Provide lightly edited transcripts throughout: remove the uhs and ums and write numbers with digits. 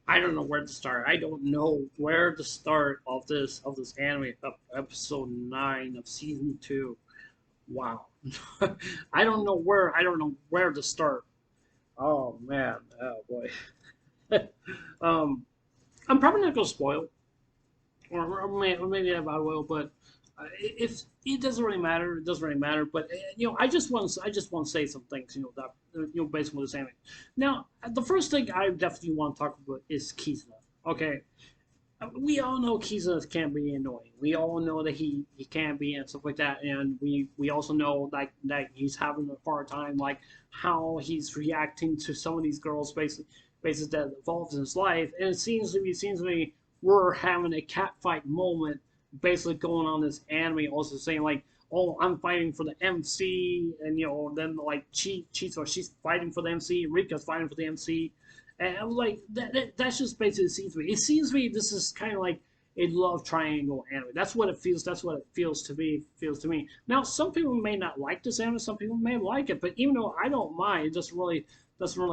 I don't know where to start. I don't know where to start of this anime of episode 9 of season 2. Wow. I don't know where to start. Oh man. Oh boy. um I'm probably not gonna spoil, or maybe I will, but if it doesn't really matter, it doesn't really matter. But I just want to say some things, that based on what it's saying. Now, the first thing I definitely want to talk about is Kizuna. Okay, we all know Kizuna can be annoying. We all know that he can be and stuff like that, and we also know like that he's having a hard time, like how he's reacting to some of these girls, basically that evolves in his life. And it seems to me we're having a cat fight moment, basically going on this anime, also saying like, oh, I'm fighting for the MC, and then like she's fighting for the MC, Rika's fighting for the MC, and I'm like, that's just basically it seems to me. It seems to me this is kind of like a love triangle anime. That's what it feels. That's what it feels to me. Feels to me. Now, some people may not like this anime. Some people may like it. But even though I don't mind, it doesn't really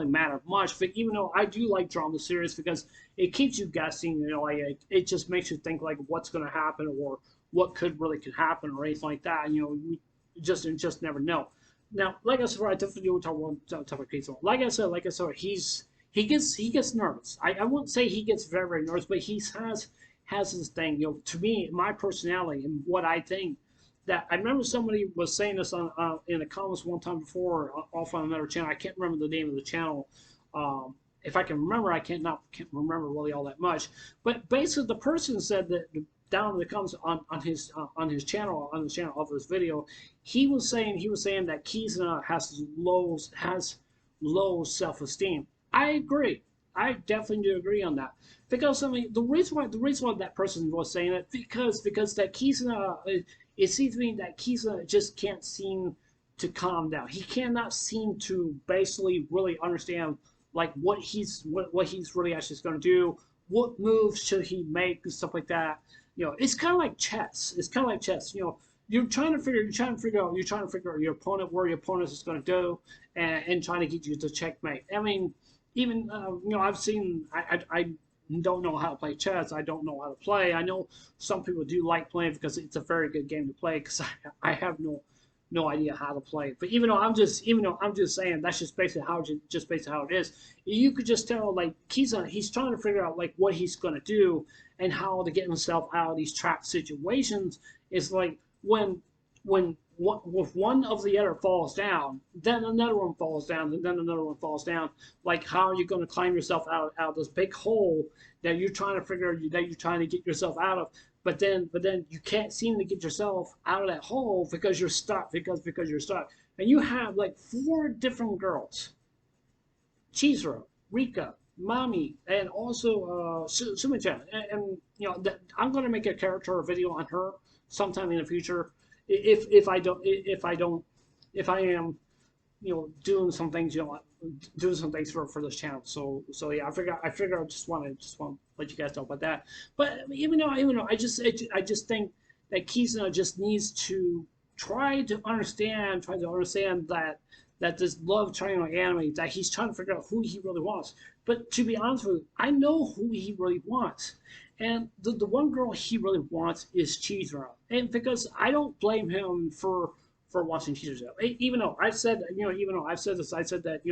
matter much. But even though I do like drama series because it keeps you guessing. Like it just makes you think like what's going to happen or what could happen or anything like that. We just never know. Now, like I said, I definitely will talk about Pizza. Like I said, he gets nervous. I wouldn't say he gets very very nervous, but he has this thing. To me, my personality and what I think. That I remember somebody was saying this on in the comments one time before off on another channel. I can't remember the name of the channel. If I can remember, I can't remember really all that much. But basically, the person said that down in the comments on his channel of this video, he was saying that Kizuna has low self esteem. I agree. I definitely do agree on that because I mean the reason why that person was saying it because that Kizuna it seems to me that Kizuna just can't seem to calm down. He cannot seem to basically really understand like what he's really actually going to do. What moves should he make and stuff like that. It's kind of like chess. It's kind of like chess. You're trying to figure out your opponent, where your opponent is going to go, and trying to get you to checkmate. I mean, even I've seen. I don't know how to play chess. I don't know how to play. I know some people do like playing because it's a very good game to play. Because I have no idea how to play. But even though I'm just saying that's just basically how it is. You could just tell like he's trying to figure out like what he's gonna do and how to get himself out of these trap situations. It's like when if one of the other falls down, then another one falls down, and then another one falls down. Like how are you going to climb yourself out of this big hole that you're trying to get yourself out of? But then you can't seem to get yourself out of that hole because you're stuck because you're stuck. And you have like four different girls: Chizuru, Rika, Mami, and also Sumichan. And I'm going to make a character video on her sometime in the future if I am doing some things for this channel. So yeah, I just want to let you guys know about that. But even though I just think that Kizuna just needs to try to understand that this love triangle anime, that he's trying to figure out who he really wants. But to be honest with you, I know who he really wants. And the one girl he really wants is Chizuru. And because I don't blame him for watching Chizuru. Even though I've said this, I said that,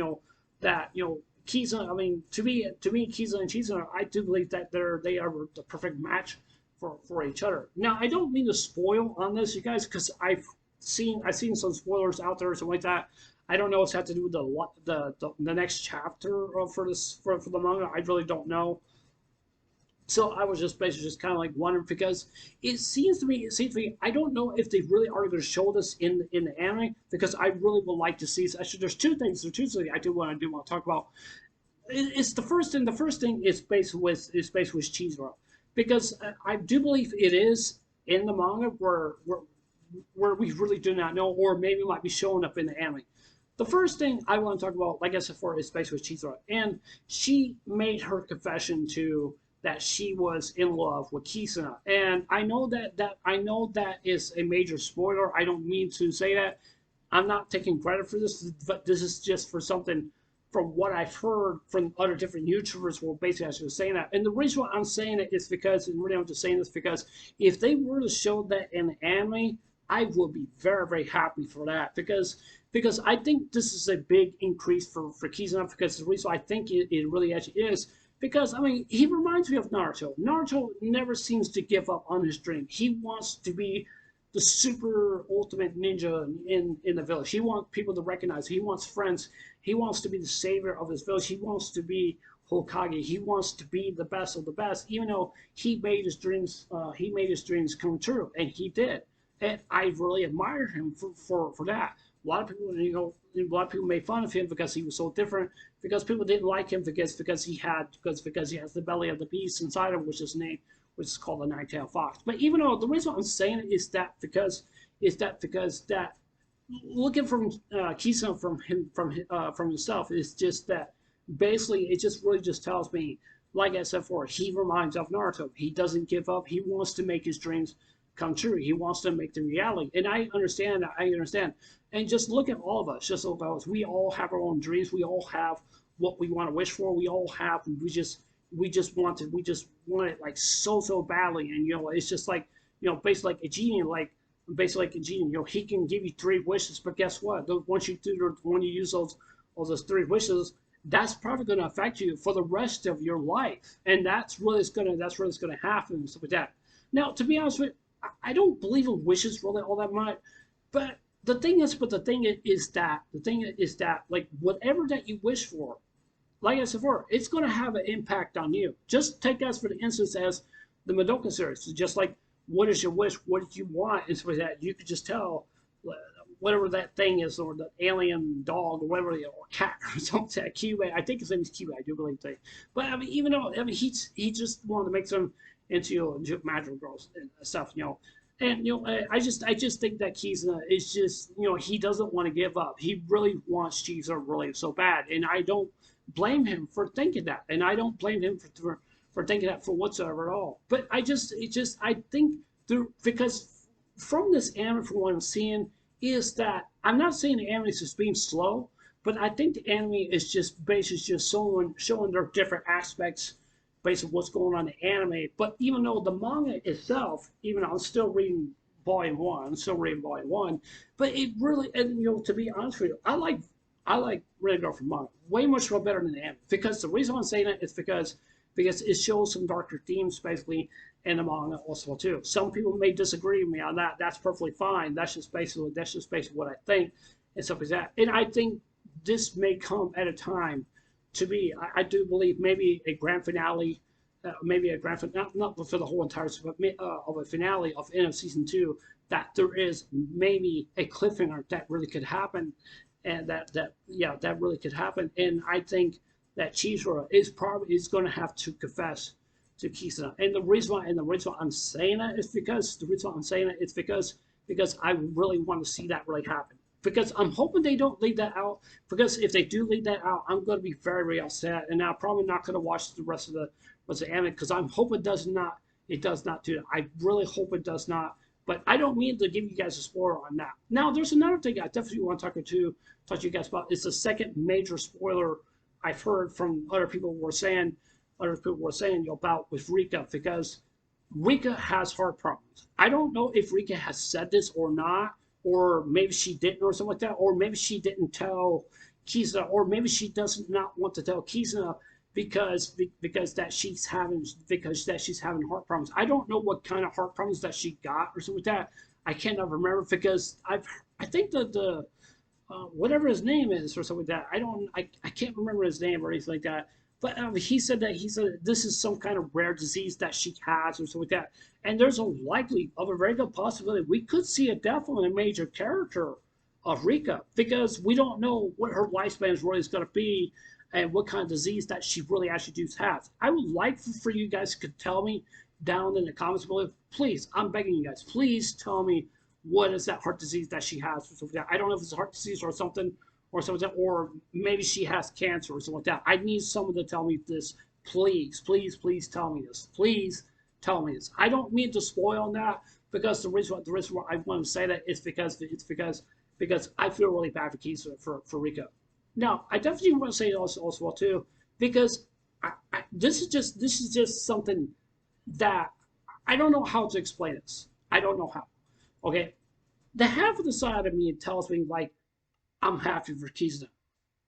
Kizuna, I mean, to me, Kizuna and Chizuru, I do believe that they are the perfect match for each other. Now, I don't mean to spoil on this, you guys, because I've seen some spoilers out there or something like that. I don't know what's had to do with the next chapter for the manga. I really don't know. So I was just basically just kind of like wondering because it seems to me, I don't know if they really are going to show this in the anime because I really would like to see. Actually, there's two things I do want to talk about. It's the first thing. The first thing is based with Chizuru because I do believe it is in the manga where we really do not know, or maybe might be showing up in the anime. The first thing I want to talk about, like I said before, is basically Chizuru, and she made her confession to that she was in love with Kisuna, and I know that is a major spoiler. I don't mean to say that. I'm not taking credit for this, but this is just for something from what I've heard from other different YouTubers were basically actually saying that. And the reason why I'm saying it is because, and really I'm just saying this because if they were to show that in anime, I would be very, very happy for that because I think this is a big increase for Kizuna because the reason I think it really actually is because I mean he reminds me of Naruto. Naruto never seems to give up on his dream. He wants to be the super ultimate ninja in the village. He wants people to recognize. He wants friends. He wants to be the savior of his village. He wants to be Hokage. He wants to be the best of the best. Even though he made his dreams come true, and he did. And I really admire him for that. A lot of people, a lot of people made fun of him because he was so different. Because people didn't like him because he has the belly of the beast inside him, which is called the nine-tailed fox. But even though the reason I'm saying it is that because that looking from Kisuna from himself is just that basically it just really just tells me, like I said before, he reminds of Naruto. He doesn't give up. He wants to make his dreams come true. He wants to make them reality. And I understand. I understand. And just look at all of us. Just look at us. We all have our own dreams. We all have what we want to wish for. We all have. We just want it like so badly. And it's just like basically like a genie, he can give you 3 wishes, but guess what? Once you use those 3 wishes, that's probably going to affect you for the rest of your life, and that's really going to happen and stuff like that. Now, to be honest with you, I don't believe in wishes really all that much, but the thing is that like whatever that you wish for, like I said before, it's going to have an impact on you. Just take us for the instance as the Madoka series. Just like, what is your wish? What do you want? And so that you could just tell whatever that thing is, or the alien dog, or whatever, or cat, or something. Cube, I think his name is Cube. I do believe that. But I mean, even though he just wanted to make them into magical girls and stuff, And I just think that Kizuna is just he doesn't want to give up. He really wants Chiza really so bad, and I don't blame him for thinking that, and I don't blame him for thinking that for whatsoever at all. But I think because from this anime, from what I'm seeing, is that I'm not saying the anime is just being slow, but I think the anime is just basically just showing their different aspects based on what's going on in the anime. But even though the manga itself, even though I'm still reading volume one, but it really, and to be honest with you, I like Red Girl from manga way much more better than the anime, because the reason I'm saying that is because it shows some darker themes basically in the manga also too. Some people may disagree with me on that. That's perfectly fine. That's just basically what I think and stuff like that. And I think this may come at a time to be. I do believe maybe a grand finale, not for the whole entire, but of a finale of end of season 2, that there is maybe a cliffhanger that really could happen, and that really could happen. And I think that Chizuru is going to have to confess to Kisuna. And the reason why I'm saying that is because I really want to see that really happen. Because I'm hoping they don't leave that out. Because if they do leave that out, I'm going to be very, very upset, and I'm probably not going to watch the rest of the anime, because I'm hoping it does not do that. I really hope it does not. But I don't mean to give you guys a spoiler on that. Now, there's another thing I definitely want to talk to you guys about. It's the second major spoiler I've heard from other people were saying about with Rika, because Rika has heart problems. I don't know if Rika has said this or not, or maybe she didn't, or something like that, or maybe she didn't tell Kizuna, or maybe she does not want to tell Kizuna because she's having heart problems. I don't know what kind of heart problems that she got or something like that. I cannot remember, because I think the whatever his name is or something like that. I can't remember his name or anything like that. But he said this is some kind of rare disease that she has or something like that. And there's a very good possibility we could see definitely a major character of Rika, because we don't know what her lifespan is really going to be, and what kind of disease that she really actually has. I would like for you guys to tell me down in the comments below. Please, I'm begging you guys, please tell me what is that heart disease that she has or something like that. I don't know if it's a heart disease or something like that, or maybe she has cancer or something like that. I need someone to tell me this. Please, please, please tell me this. Please tell me this. I don't mean to spoil on that, because the reason why I want to say that is because I feel really bad for Kisa, for Rika. Now, I definitely want to say also too, because this is just something that I don't know how to explain this. I don't know how. Okay, the half of the side of me tells me like I'm happy for Kizna,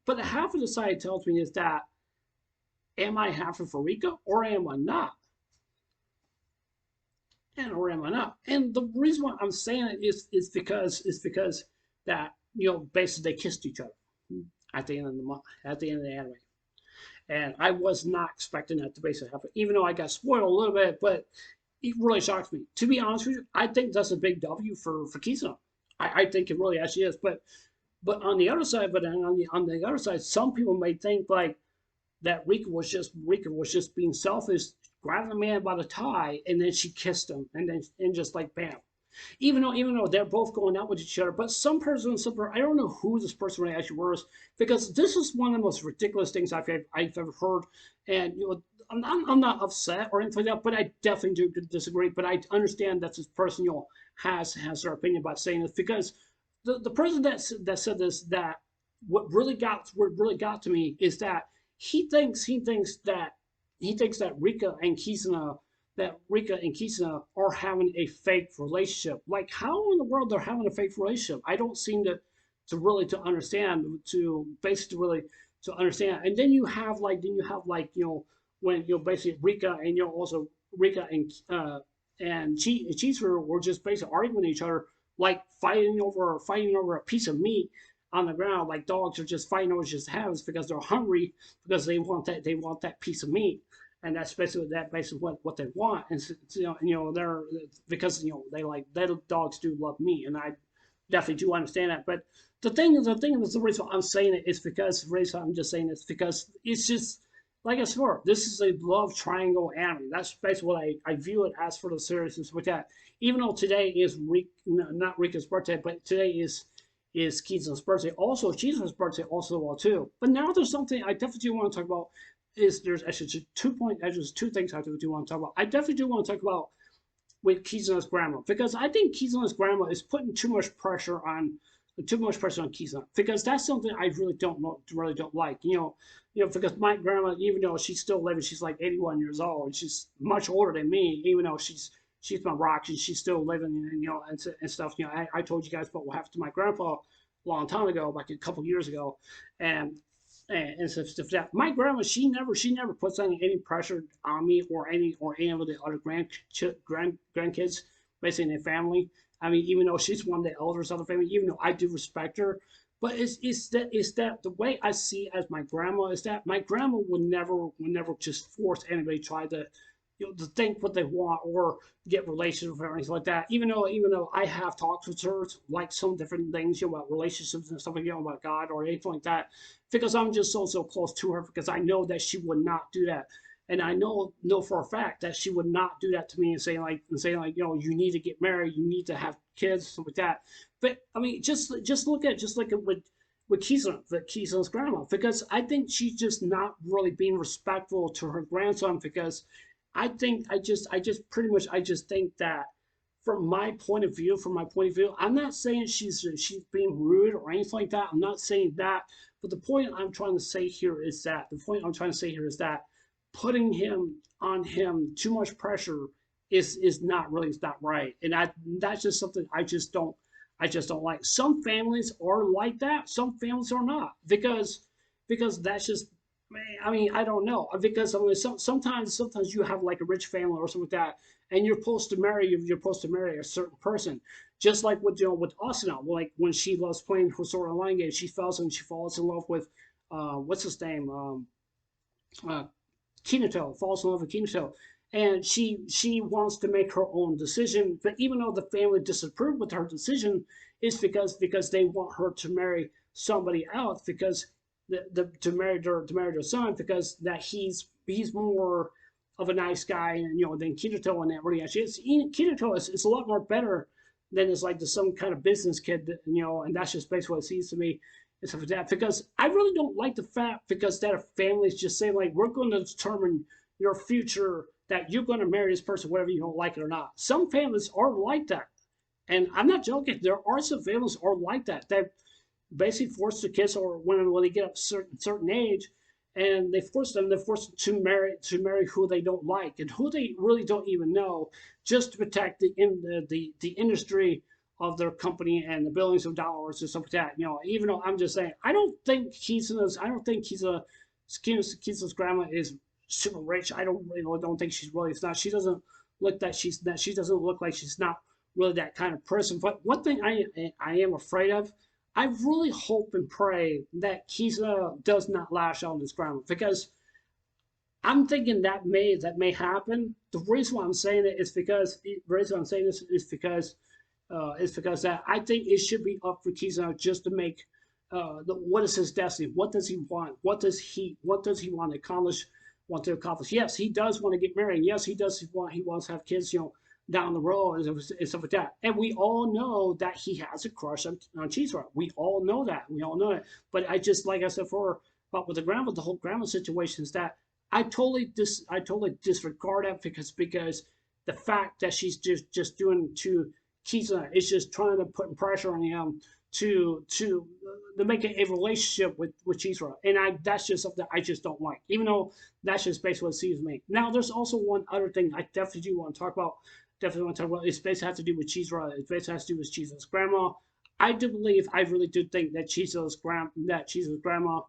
but the half of the side tells me is that am I happy for Rika or am I not? And or am I not? And the reason why I'm saying it is because that basically they kissed each other at the end of the anime. And I was not expecting that to basically happen, even though I got spoiled a little bit. But it really shocks me. To be honest with you, I think that's a big W for Kizuna. I think it really actually is. But on the other side, on the other side, some people may think like that Rika was just being selfish, grabbing the man by the tie, and then she kissed him, and just like bam, even though they're both going out with each other, but I don't know who this person really actually was, because this is one of the most ridiculous things I've ever heard, and I'm not upset or anything like that, but I definitely do disagree. But I understand that this person has their opinion about saying this, because the person that said this, that what really got to me is that he thinks that Rika and Kisuna are having a fake relationship. Like, how in the world they're having a fake relationship? I don't seem to really to understand, to basically really to understand. And then you have like when basically Rika and also Rika and Chizuru were just basically arguing with each other, like fighting over a piece of meat on the ground, like dogs are just fighting over just halves because they're hungry, because they want that piece of meat, and that's basically what they want. And so, they're because they like that dogs do love meat, and I definitely do understand that. But the thing is, the reason I'm saying it is because the reason I'm just saying it's because it's just like I said before, this is a love triangle anime. That's basically what I view it as for the series and with that. Even though today is not Rika's birthday, but today is Kizuna's birthday. Also, Kizuna's birthday also well too. But now there's something I definitely want to talk about. Is there's actually there's two things I do want to talk about. I definitely do want to talk about with Kizuna's grandma, because I think Kizuna's grandma is putting too much pressure on Kizuna, because that's something I really don't like. Because my grandma, even though she's still living, she's like 81 years old, and she's much older than me. Even though she's my rock, and she's still living, and stuff. I told you guys what happened to my grandpa a long time ago, like a couple years ago, and and stuff that. My grandma, she never puts any pressure on me or any of the other grandkids, basically in the family. I mean, even though she's one of the elders of the family, even though I do respect her, but it's that the way I see as my grandma is that my grandma would never just force anybody to try to think what they want or get relationships or anything like that. Even though I have talked with her like some different things, about relationships and stuff like about God or anything like that, because I'm just so close to her, because I know that she would not do that. And I know for a fact that she would not do that to me, and saying like you need to get married, you need to have kids, stuff like that. But I mean, just look at with Kizuna's grandma, because I think she's just not really being respectful to her grandson, because I just pretty much I just think that from my point of view, I'm not saying she's being rude or anything like that. I'm not saying that, but the point I'm trying to say here is that putting him too much pressure is not really, it's not right, and that's just something I just don't like. Some families are like that. Some families are not, because that's just, I mean, I don't know, because I mean, sometimes you have like a rich family or something like that, and you're supposed to marry a certain person, just like with Asuna, like when she loves playing her sword online game, she falls in love with what's his name, uh, Kinato, falls in love with Kinato, and she wants to make her own decision. But even though the family disapproved with her decision, is because they want her to marry somebody else, because to marry their son, because that he's more of a nice guy, and than Kinato, and that really actually is. Kinato is a lot more better than is like some kind of business kid, and that's just basically what it seems to me and stuff like that. Because I really don't like the fact, because that a family is just saying like, we're going to determine your future, that you're going to marry this person whether you don't like it or not. Some families are like that, and I'm not joking. There are some families are like that. basically forced to kiss, or when they get up a certain age, and they force them to marry who they don't like and who they really don't even know, just to protect the industry of their company and the billions of dollars and stuff like that. You know, even though I'm just saying, I don't think Kiza's grandma is super rich. I don't really don't think she's really. It's not. She doesn't look that she's that. She doesn't look like she's not really that kind of person. But one thing I am afraid of, I really hope and pray that Kiza does not lash out on his grandma, because I'm thinking that may happen. The reason why I'm saying it is because the reason I'm saying this is because that I think it should be up for Kiza just to make what is his destiny? What does he want? What does he want to accomplish? Want to accomplish? Yes, he does want to get married. Yes, he wants to have kids. You know, down the road and stuff like that. And we all know that he has a crush on Cheese Rock. We all know that. We all know it. But I just, like I said before, but with the whole grandma situation is that I totally disregard that, because the fact that she's just doing to Kiza is just trying to put pressure on him to make a relationship with Cheese Rock. And that's just something I just don't like. Even though that's just basically what sees me. Now there's also one other thing I definitely do want to talk about. It's basically has to do with Cheese Rock. It basically has to do with Cheese's grandma. I really do think that Cheese's grandma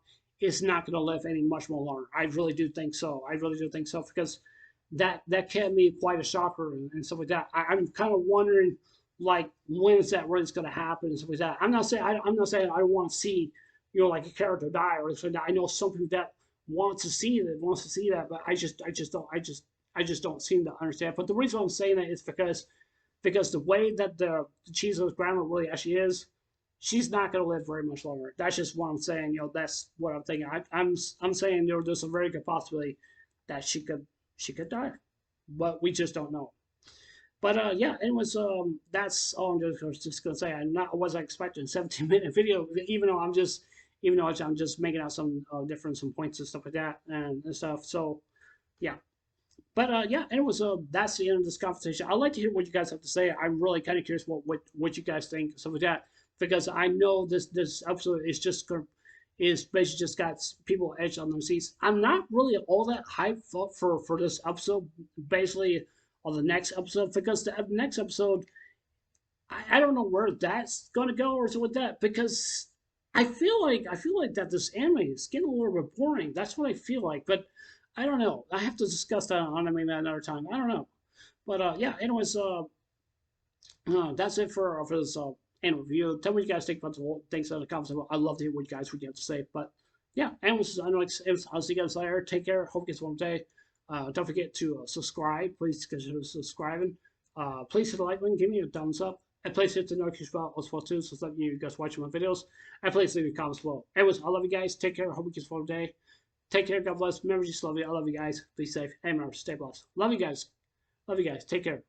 is not going to live any much more longer. I really do think so. I really do think so, because that can be quite a shocker and stuff like that. I'm kind of wondering, like, when is that really going to happen and stuff like that. I'm not saying I don't want to see, you know, like a character die or something. I know some people that wants to see that, but I just don't seem to understand. But the reason I'm saying that is because the way that the Chizo's grandma really actually is, she's not going to live very much longer. That's just what I'm saying. You know, that's what I'm thinking. I'm saying there's a very good possibility that she could die, but we just don't know. But yeah, anyways, that's all just gonna say. I wasn't expecting a 17-minute video, even though I'm just making out some different some points and stuff like that and stuff. So yeah, but yeah, anyways, that's the end of this conversation. I'd like to hear what you guys have to say. I'm really kind of curious what you guys think, stuff like that, because I know this episode is basically just got people edged on their seats. I'm not really all that hyped for this episode, basically, on the next episode, because the next episode, I don't know where that's gonna go or so with that, because I feel like that this anime is getting a little bit boring. That's what I feel like, but I don't know. I have to discuss that on anime another time. I don't know, but yeah. Anyways, that's it for this anime review. Tell me what you guys think about the whole things in the comments. I'd love to hear what you guys would have to say. But yeah, anyways, I know I'll see you guys later. Take care. Hope you guys have a day. Don't forget to subscribe. Please consider subscribing. Please hit the like button. Give me a thumbs up. And please hit the notification bell as well too, so that you guys watching my videos. And please leave your comments below. Anyways, I love you guys. Take care. Hope you guys have a day. Take care. God bless. Remember, just love you. I love you guys. Be safe. And remember, stay blessed. Love you guys. Love you guys. Take care.